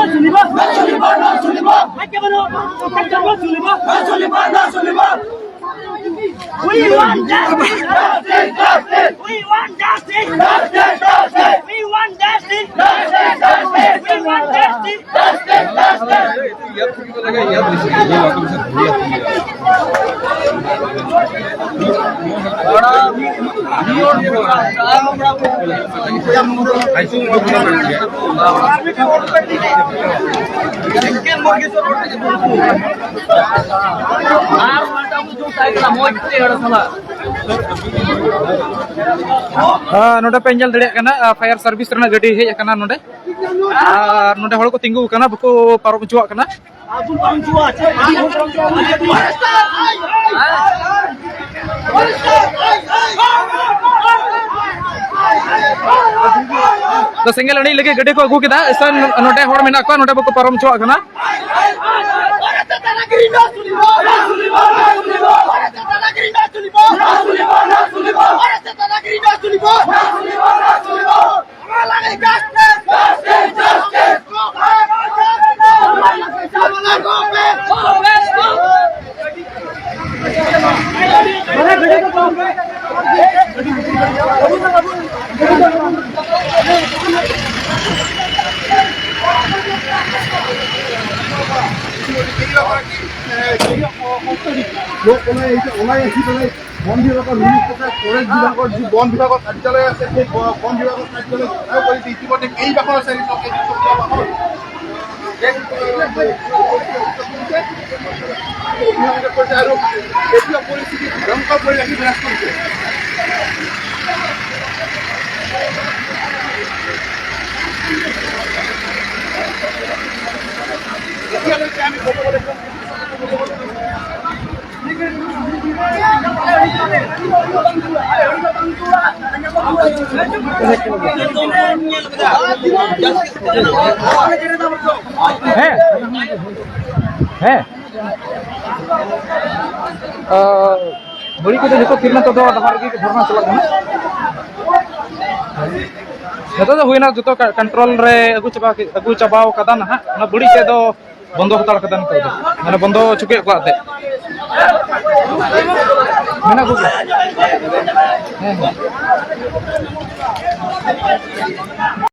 We want justice. We want justice. We want justice. We want justice. नोडे पे इंजल दड़े कना fire service रना गड्डी hedge कना नोडे नोडे हड़ को तिंगु कना बको पारो चुआ कना तो सिंगल अड़ी लगे गड्डी को अगू किदा सन नोडे हड़ मेना को नोडे बको पारो चुआ कना বন বিভাগৰ বন বিভাগৰ কাৰ্যালয় আছে সেই বন বিভাগৰ কাৰ্যালয় ইতিমধ্যে কেইবাখন আছে আৰু এতিয়া পৰিস্থিতি ভয়ংকৰ কৰি ৰাখি বিৰাজ কৰিছে এতিয়ালৈকে আমি ক'ব গ'লে बड़ी को जो किरना तो डहार की धरना चला तो हुई ना जो कंट्रोल रे अगू चाबाव कदा ना ना बड़ी से दो बंदो हताड़ कदा माने बंदो चुके कोते मेना को